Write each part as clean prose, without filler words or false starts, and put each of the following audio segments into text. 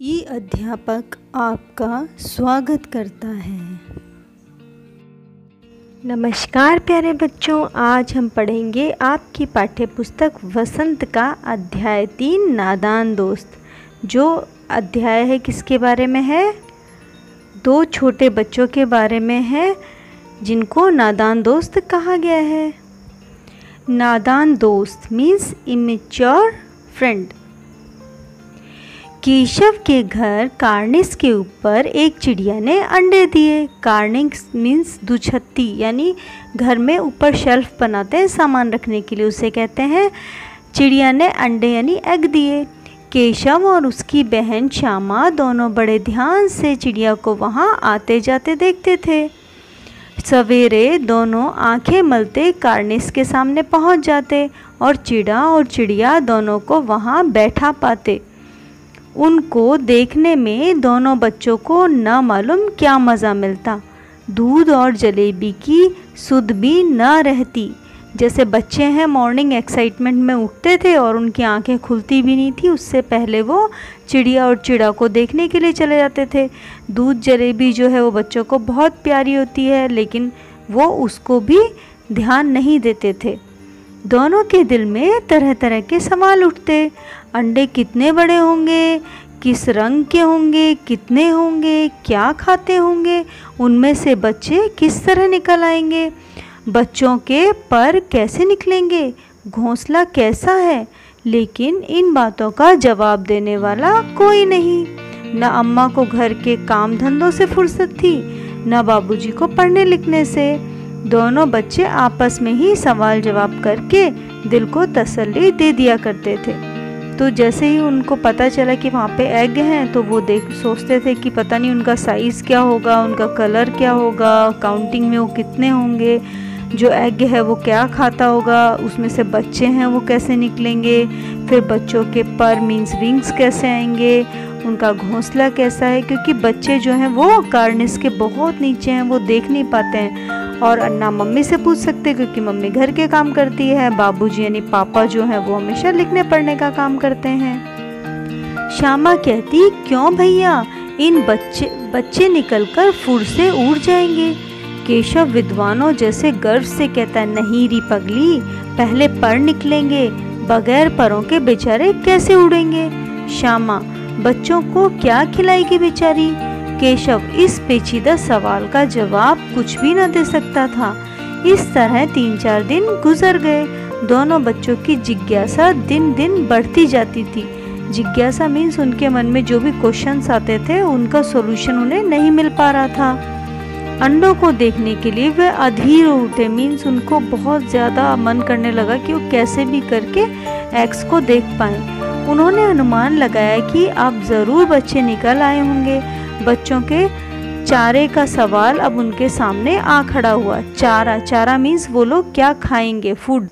ई अध्यापक आपका स्वागत करता है। नमस्कार प्यारे बच्चों, आज हम पढ़ेंगे आपकी पाठ्य पुस्तक वसंत का अध्याय 3 नादान दोस्त। जो अध्याय है किसके बारे में है? 2 छोटे बच्चों के बारे में है जिनको नादान दोस्त कहा गया है। नादान दोस्त मीन्स इमेच्योर फ्रेंड। केशव के घर कार्निस के ऊपर एक चिड़िया ने अंडे दिए। कार्निस मीन्स दुछत्ती, यानी घर में ऊपर शेल्फ बनाते हैं सामान रखने के लिए, उसे कहते हैं। चिड़िया ने अंडे यानी एग दिए। केशव और उसकी बहन श्यामा दोनों बड़े ध्यान से चिड़िया को वहाँ आते जाते देखते थे। सवेरे दोनों आंखें मलते कार्निस के सामने पहुँच जाते और चिड़िया दोनों को वहाँ बैठा पाते। उनको देखने में दोनों बच्चों को न मालूम क्या मज़ा मिलता। दूध और जलेबी की सुध भी न रहती। जैसे बच्चे हैं मॉर्निंग एक्साइटमेंट में उठते थे और उनकी आंखें खुलती भी नहीं थी, उससे पहले वो चिड़िया और चिड़ा को देखने के लिए चले जाते थे। दूध जलेबी जो है वो बच्चों को बहुत प्यारी होती है, लेकिन वो उसको भी ध्यान नहीं देते थे। दोनों के दिल में तरह तरह के सवाल उठते। अंडे कितने बड़े होंगे, किस रंग के होंगे, कितने होंगे, क्या खाते होंगे, उनमें से बच्चे किस तरह निकल आएंगे, बच्चों के पर कैसे निकलेंगे, घोंसला कैसा है। लेकिन इन बातों का जवाब देने वाला कोई नहीं। न अम्मा को घर के काम धंधों से फुर्सत थी, न बाबूजी को पढ़ने लिखने से। दोनों बच्चे आपस में ही सवाल जवाब करके दिल को तसल्ली दे दिया करते थे। तो जैसे ही उनको पता चला कि वहाँ पे एग हैं, तो वो सोचते थे कि पता नहीं उनका साइज़ क्या होगा, उनका कलर क्या होगा, काउंटिंग में वो कितने होंगे, जो एग है वो क्या खाता होगा, उसमें से बच्चे हैं वो कैसे निकलेंगे, फिर बच्चों के पर मीन्स विंग्स कैसे आएंगे, उनका घोंसला कैसा है, क्योंकि बच्चे जो हैं वो कार्निस के बहुत नीचे हैं, वो देख नहीं पाते हैं। और अन्ना मम्मी से पूछ सकते क्योंकि मम्मी घर के काम करती है, बाबूजी यानी पापा जो है वो हमेशा लिखने पढ़ने का काम करते हैं। श्यामा कहती, क्यों भैया, इन बच्चे निकलकर फुर से उड़ जाएंगे। केशव विद्वानों जैसे गर्व से कहता, नहीं री पगली, पहले पर निकलेंगे, बगैर परों के बेचारे कैसे उड़ेंगे। श्यामा, बच्चों को क्या खिलाएगी बेचारी। केशव इस पेचीदा सवाल का जवाब कुछ भी न दे सकता था। इस तरह 3-4 दिन गुजर गए। दोनों बच्चों की जिज्ञासा दिन दिन बढ़ती जाती थी। जिज्ञासा मीन्स उनके मन में जो भी क्वेश्चंस आते थे उनका सॉल्यूशन उन्हें नहीं मिल पा रहा था। अंडों को देखने के लिए वे अधीर हो उठे, मीन्स उनको बहुत ज़्यादा मन करने लगा कि वो कैसे भी करके एग्स को देख पाएं। उन्होंने अनुमान लगाया कि अब ज़रूर बच्चे निकल आए होंगे। बच्चों के चारे का सवाल अब उनके सामने आ खड़ा हुआ। चारा मीन्स वो लोग क्या खाएंगे, फूड।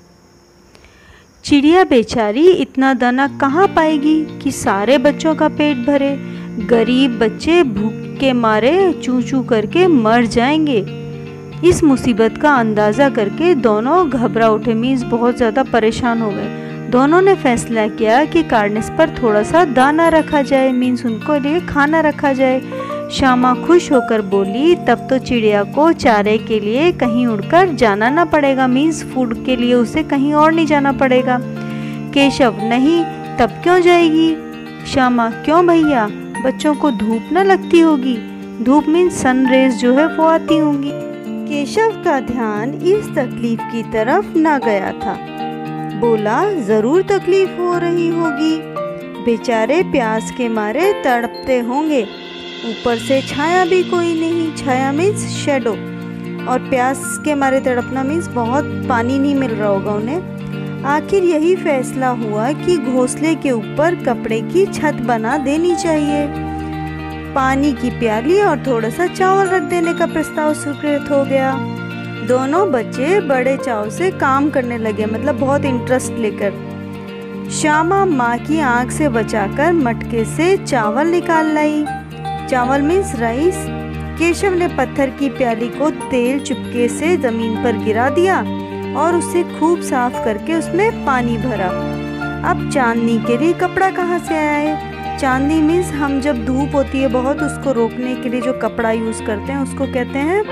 चिड़िया बेचारी इतना दाना कहाँ पाएगी कि सारे बच्चों का पेट भरे। गरीब बच्चे भूख के मारे चूं चूं करके मर जाएंगे। इस मुसीबत का अंदाज़ा करके दोनों घबरा उठे, मीन्स बहुत ज़्यादा परेशान हो गए। दोनों ने फैसला किया कि कार्निस पर थोड़ा सा दाना रखा जाए, मीन्स उनको लिए खाना रखा जाए। श्यामा खुश होकर बोली, तब तो चिड़िया को चारे के लिए कहीं उड़कर जाना ना पड़ेगा, मीन्स फूड के लिए उसे कहीं और नहीं जाना पड़ेगा। केशव, नहीं, तब क्यों जाएगी। श्यामा, क्यों भैया, बच्चों को धूप न लगती होगी। धूप मीन्स सन रेज जो है वो आती होंगी। केशव का ध्यान इस तकलीफ की तरफ न गया था। बोला, जरूर तकलीफ हो रही होगी, बेचारे प्यास के मारे तड़पते होंगे, ऊपर से छाया भी कोई नहीं। छाया मीन्स शेडो, और प्यास के मारे तड़पना मीन्स बहुत पानी नहीं मिल रहा होगा उन्हें। आखिर यही फैसला हुआ कि घोंसले के ऊपर कपड़े की छत बना देनी चाहिए। पानी की प्याली और थोड़ा सा चावल रख देने का प्रस्ताव स्वीकृत हो गया। दोनों बच्चे बड़े चाव से काम करने लगे, मतलब बहुत इंटरेस्ट लेकर। श्यामा माँ की आंख से बचाकर मटके से चावल निकाल लाई। चावल मीन्स राइस। केशव ने पत्थर की प्याली को तेल चुपके से जमीन पर गिरा दिया और उसे खूब साफ करके उसमें पानी भरा। अब चांदनी के लिए कपड़ा कहाँ से आया है। चांदी मीन्स हम जब धूप होती है बहुत, उसको रोकने के लिए जो कपड़ा यूज़ करते हैं उसको कहते हैं।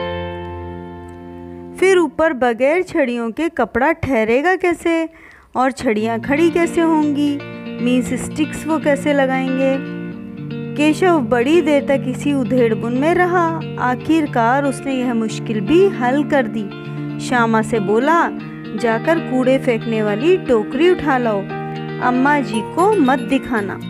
फिर ऊपर बगैर छड़ियों के कपड़ा ठहरेगा कैसे, और छड़ियाँ खड़ी कैसे होंगी, मीन्स स्टिक्स वो कैसे लगाएंगे। केशव बड़ी देर तक इसी उधेड़बुन में रहा। आखिरकार उसने यह मुश्किल भी हल कर दी। श्यामा से बोला, जाकर कूड़े फेंकने वाली टोकरी उठा लाओ, अम्मा जी को मत दिखाना।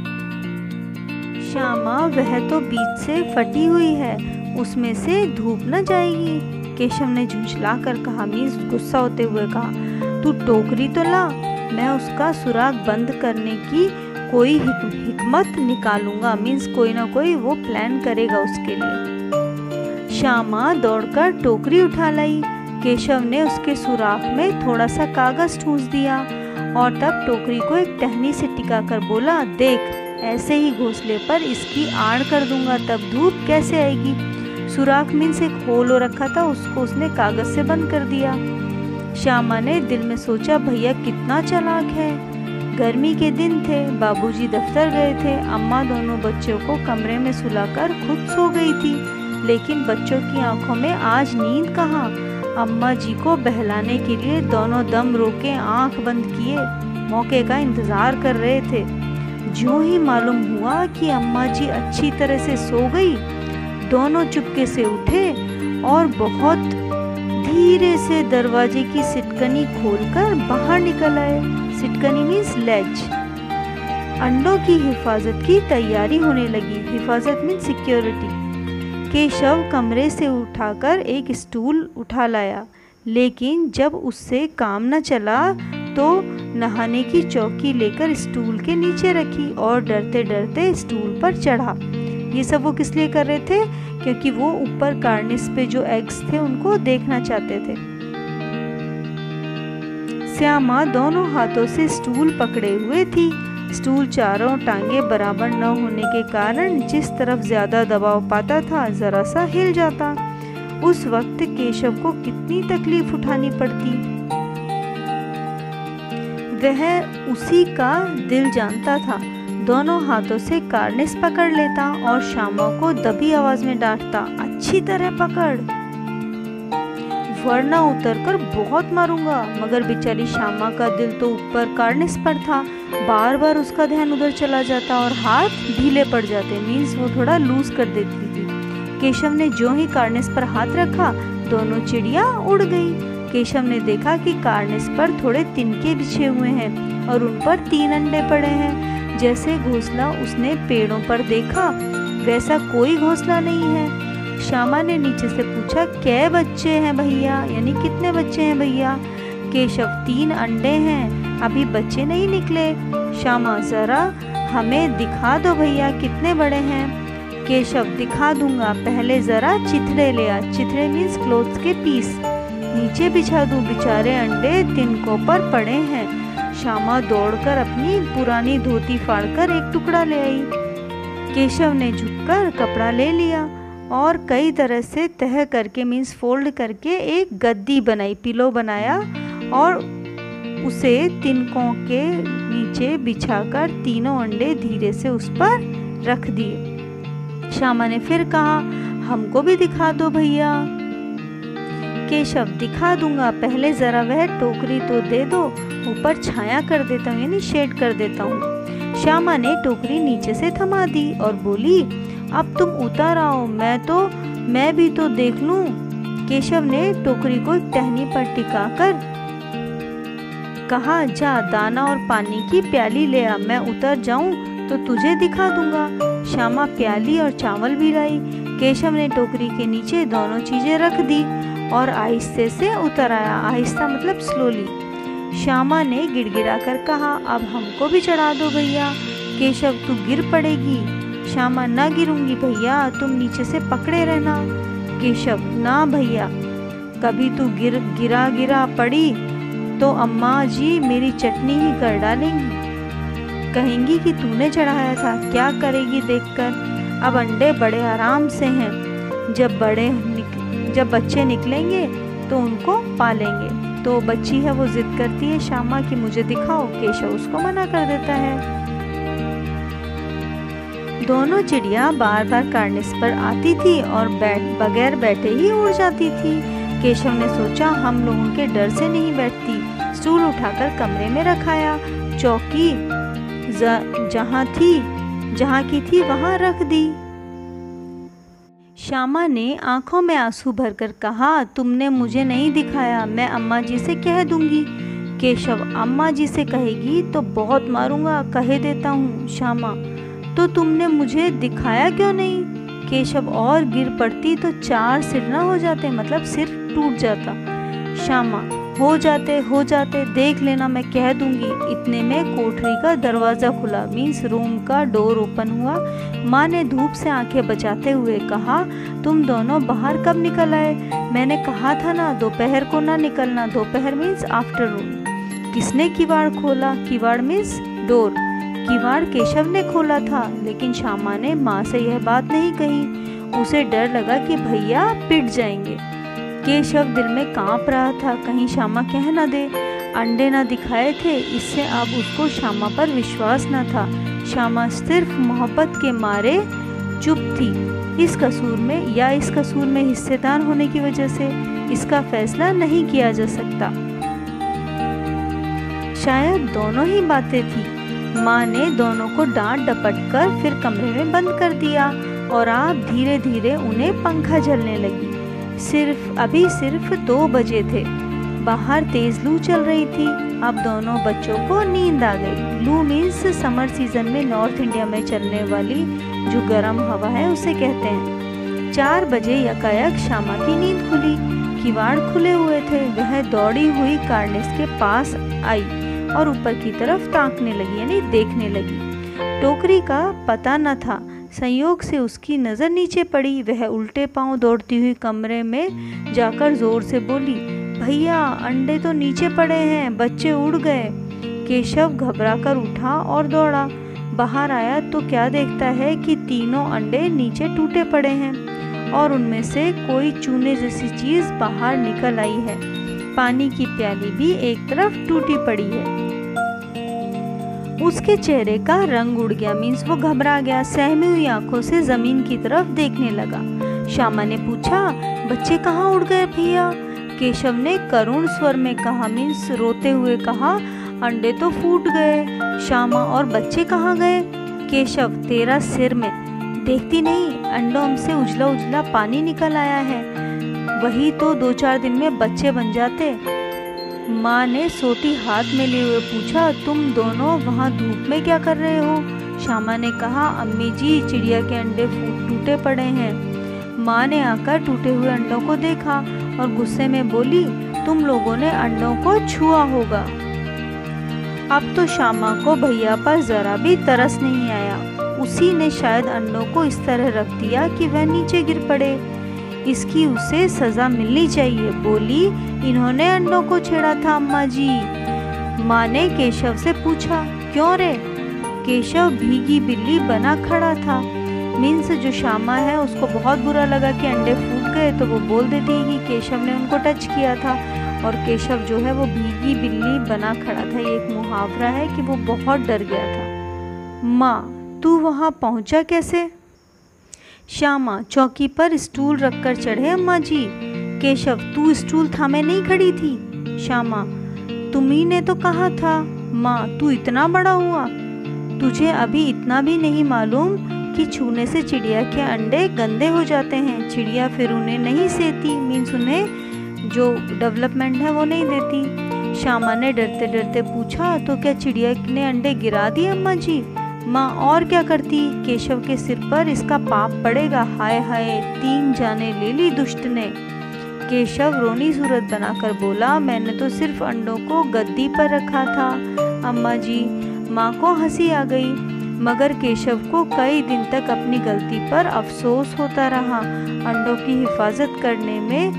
श्यामा, वह तो बीच से फटी हुई है, उसमें से धूप न जाएगी। केशव ने झुंझला कर कहा, मीन्स गुस्सा होते हुए कहा, तू टोकरी तो ला, मैं उसका सुराग बंद करने की कोई हिकमत निकालूंगा, मीन्स कोई ना कोई वो प्लान करेगा उसके लिए। श्यामा दौड़कर टोकरी उठा लाई। केशव ने उसके सुराख में थोड़ा सा कागज ठूंस दिया और तब टोकरी को एक टहनी से टिकाकर बोला, देख ऐसे ही घोंसले पर इसकी आड़ कर दूंगा, तब धूप कैसे आएगी। सुराख मीन्स एक होल हो रखा था, उसको उसने कागज से बंद कर दिया। श्यामा ने दिल में सोचा, भैया कितना चालाक है। गर्मी के दिन थे, बाबूजी दफ्तर गए थे, अम्मा दोनों बच्चों को कमरे में सुलाकर खुद सो गई थी, लेकिन बच्चों की आंखों में आज नींद कहाँ। अम्मा जी को बहलाने के लिए दोनों दम रोके आंख बंद किए मौके का इंतजार कर रहे थे। ज्यों ही मालूम हुआ कि अम्मा जी अच्छी तरह से सो गई, दोनों चुपके से उठे और बहुत धीरे से दरवाजे की सिटकनी खोलकर बाहर निकल आए। सिटकनी मीन्स लेज। अंडों की हिफाजत की तैयारी होने लगी। हिफाजत मीन्स सिक्योरिटी। केशव कमरे से उठाकर एक स्टूल उठा लाया, लेकिन जब उससे काम न चला तो नहाने की चौकी लेकर स्टूल के नीचे रखी और डरते डरते स्टूल पर चढ़ा। ये सब वो किस लिए कर रहे थे, क्योंकि वो ऊपर कार्निस पे जो एग्स थे उनको देखना चाहते थे। श्यामा दोनों हाथों से स्टूल पकड़े हुए थी। स्टूल चारों टांगे बराबर न होने के कारण जिस तरफ ज्यादा दबाव पाता था जरा सा हिल जाता। उस वक्त केशव को कितनी तकलीफ उठानी पड़ती, वह उसी का दिल जानता था। दोनों हाथों से कार्निस पकड़ लेता और श्यामा को दबी आवाज में डांटता, अच्छी तरह पकड़, वरना उतरकर बहुत मारूंगा। मगर बेचारी श्यामा का दिल तो ऊपर कार्निस पर था। बार बार उसका ध्यान उधर चला जाता और हाथ ढीले पड़ जाते, मीन्स वो थोड़ा लूज कर देती थी। केशव ने जो ही कार्निस पर हाथ रखा, दोनों चिड़िया उड़ गई। केशव ने देखा कि कार्निस पर थोड़े तिनके बिछे हुए हैं और उन पर 3 अंडे पड़े हैं। जैसे घोंसला उसने पेड़ों पर देखा वैसा कोई घोंसला नहीं है। श्यामा ने नीचे से पूछा, कै बच्चे हैं भैया, यानी कितने बच्चे हैं भैया। केशव, 3 अंडे हैं, अभी बच्चे नहीं निकले। श्यामा, जरा हमें दिखा दो भैया कितने बड़े हैं। केशव, दिखा दूंगा, पहले जरा चिथड़े ले आ। चिथड़े मीन्स क्लोथ्स के पीस, नीचे बिछा दूं, बेचारे अंडे तिनकों पर पड़े हैं। श्यामा दौड़कर अपनी पुरानी धोती फाड़कर एक टुकड़ा ले आई। केशव ने झुककर कपड़ा ले लिया और कई तरह से तह करके मीन्स फोल्ड करके एक गद्दी बनाई, पिलो बनाया और उसे तिनकों के नीचे बिछाकर तीनों अंडे धीरे से उस पर रख दिए। श्यामा ने फिर कहा, हमको भी दिखा दो भैया। केशव, दिखा दूंगा, पहले जरा वह टोकरी तो दे दो, ऊपर छाया कर देता हूँ, यानी शेड कर देता हूँ। श्यामा ने टोकरी नीचे से थमा दी और बोली, अब तुम उतर आओ, मैं भी तो देख लूं। केशव ने टोकरी को एक टहनी पर टिकाकर कहा, जा दाना और पानी की प्याली ले आ, मैं उतर जाऊं तो तुझे दिखा दूंगा। श्यामा प्याली और चावल भी लाई। केशव ने टोकरी के नीचे दोनों चीजें रख दी और आहिस्ते से उतर आया। आहिस्ता मतलब स्लोली। श्यामा ने गिड़गिड़ाकर कहा, अब हमको भी चढ़ा दो भैया। केशव, तू गिर पड़ेगी। श्यामा, ना गिरूंगी भैया, तुम नीचे से पकड़े रहना। केशव, ना भैया, कभी तू गिरा पड़ी तो अम्मा जी मेरी चटनी ही कर डालेंगी, कहेंगी कि तूने चढ़ाया था। क्या करेगी देखकर। अब अंडे बड़े आराम से हैं, जब बच्चे निकलेंगे तो उनको पालेंगे। तो बच्ची है वो जिद करती है श्यामा कि मुझे दिखाओ। केशव उसको मना कर देता है। दोनों चिड़िया बार बार कार्निस पर आती थी और बगैर बैठे ही उड़ जाती थी। केशव ने सोचा हम लोगों के डर से नहीं बैठती। स्टूल उठाकर कमरे में रखाया। चौकी जहाँ की थी वहाँ रख दी। श्यामा ने आंखों में आंसू भरकर कहा, तुमने मुझे नहीं दिखाया, मैं अम्मा जी से कह दूंगी। केशव, अम्मा जी से कहेगी तो बहुत मारूंगा, कहे देता हूँ। श्यामा, तो तुमने मुझे दिखाया क्यों नहीं? केशव, और गिर पड़ती तो 4 सिर ना हो जाते, मतलब सिर टूट जाता। श्यामा, हो जाते देख लेना, मैं कह दूंगी। इतने में कोठरी का दरवाज़ा खुला, मीन्स रूम का डोर ओपन हुआ। माँ ने धूप से आंखें बचाते हुए कहा, तुम दोनों बाहर कब निकल आए? मैंने कहा था ना दोपहर को ना निकलना। दोपहर मीन्स आफ्टरनून। किसने किवाड़ खोला? किवाड़ मीन्स डोर। किवाड़ केशव ने खोला था, लेकिन श्यामा ने माँ से यह बात नहीं कही। उसे डर लगा कि भैया पिट जाएंगे। केशव दिल में कांप रहा था, कहीं श्यामा कह न दे। अंडे न दिखाए थे, इससे अब उसको श्यामा पर विश्वास न था। श्यामा सिर्फ मोहब्बत के मारे चुप थी। इस कसूर में हिस्सेदार होने की वजह से इसका फैसला नहीं किया जा सकता। शायद दोनों ही बातें थी। माँ ने दोनों को डांट डपट कर फिर कमरे में बंद कर दिया और आप धीरे धीरे उन्हें पंखा झलने लगी। अभी सिर्फ 2 बजे थे। बाहर तेज लू चल रही थी। अब दोनों बच्चों को नींद आ गई। लू मीन्स समर सीजन में नॉर्थ इंडिया में चलने वाली जो गर्म हवा है उसे कहते हैं। 4 बजे यकायक श्यामा की नींद खुली। किवाड़ खुले हुए थे। वह दौड़ी हुई कार्निस के पास आई और ऊपर की तरफ ताकने लगी, यानी देखने लगी। टोकरी का पता न था। संयोग से उसकी नज़र नीचे पड़ी। वह उल्टे पांव दौड़ती हुई कमरे में जाकर जोर से बोली, भैया अंडे तो नीचे पड़े हैं, बच्चे उड़ गए। केशव घबराकर उठा और दौड़ा। बाहर आया तो क्या देखता है कि तीनों अंडे नीचे टूटे पड़े हैं और उनमें से कोई चूने जैसी चीज़ बाहर निकल आई है। पानी की प्याली भी एक तरफ टूटी पड़ी है। उसके चेहरे का रंग उड़ गया, मीन्स वो घबरा गया। सहमी हुई आंखों से जमीन की तरफ देखने लगा। श्यामा ने पूछा, बच्चे कहाँ उड़ गए भैया? केशव ने करुण स्वर में कहा, मीन्स रोते हुए कहा, अंडे तो फूट गए। श्यामा, और बच्चे कहाँ गए? केशव, तेरा सिर में देखती नहीं, अंडों से उजला उजला पानी निकल आया है। वही तो 2-4 दिन में बच्चे बन जाते। माँ ने सोटी हाथ में लिए हुए पूछा, तुम दोनों वहाँ धूप में क्या कर रहे हो? श्यामा ने कहा, अम्मी जी चिड़िया के अंडे टूटे पड़े हैं। माँ ने आकर टूटे हुए अंडों को देखा और गुस्से में बोली, तुम लोगों ने अंडों को छुआ होगा। अब तो श्यामा को भैया पर जरा भी तरस नहीं आया। उसी ने शायद अंडों को इस तरह रख दिया कि वह नीचे गिर पड़े। इसकी उसे सजा मिलनी चाहिए। बोली, इन्होंने अंडों को छेड़ा था अम्मा जी। माँ ने केशव से पूछा, क्यों रे? केशव भीगी बिल्ली बना खड़ा था। मीन्स जो श्यामा है उसको बहुत बुरा लगा कि अंडे फूट गए, तो वो बोल देती है कि केशव ने उनको टच किया था। और केशव जो है वो भीगी बिल्ली बना खड़ा था। ये एक मुहावरा है कि वो बहुत डर गया था। माँ, तू वहाँ पहुँचा कैसे? श्यामा, चौकी पर स्टूल रखकर चढ़े अम्मा जी। केशव, तू स्टूल थामे नहीं खड़ी थी? श्यामा, तुम्ही ने तो कहा था। माँ, तू इतना बड़ा हुआ, तुझे अभी इतना भी नहीं मालूम कि छूने से चिड़िया के अंडे गंदे हो जाते हैं। चिड़िया फिर उन्हें नहीं सेती, मीन्स उन्हें जो डेवलपमेंट है वो नहीं देती। श्यामा ने डरते डरते पूछा, तो क्या चिड़िया ने अंडे गिरा दिए अम्मा जी? माँ, और क्या करती? केशव के सिर पर इसका पाप पड़ेगा। हाय हाय, 3 जाने ले ली दुष्ट ने। केशव रोनी सूरत बनाकर बोला, मैंने तो सिर्फ अंडों को गद्दी पर रखा था अम्मा जी। माँ को हंसी आ गई, मगर केशव को कई दिन तक अपनी गलती पर अफसोस होता रहा। अंडों की हिफाजत करने में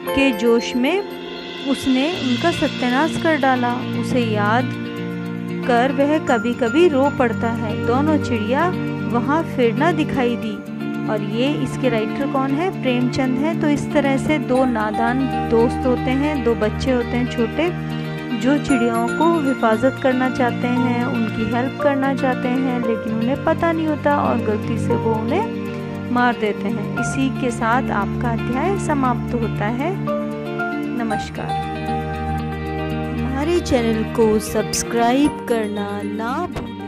के जोश में उसने उनका सत्यानाश कर डाला। उसे याद कर वह कभी कभी रो पड़ता है। दोनों चिड़िया वहाँ फिर ना दिखाई दी। और ये इसके राइटर कौन है? प्रेमचंद है। तो इस तरह से 2 नादान दोस्त होते हैं, 2 बच्चे होते हैं छोटे, जो चिड़ियाओं को हिफाजत करना चाहते हैं, उनकी हेल्प करना चाहते हैं, लेकिन उन्हें पता नहीं होता और गलती से वो उन्हें मार देते हैं। इसी के साथ आपका अध्याय समाप्त होता है। नमस्कार। हमारे चैनल को सब्सक्राइब करना ना भूलें।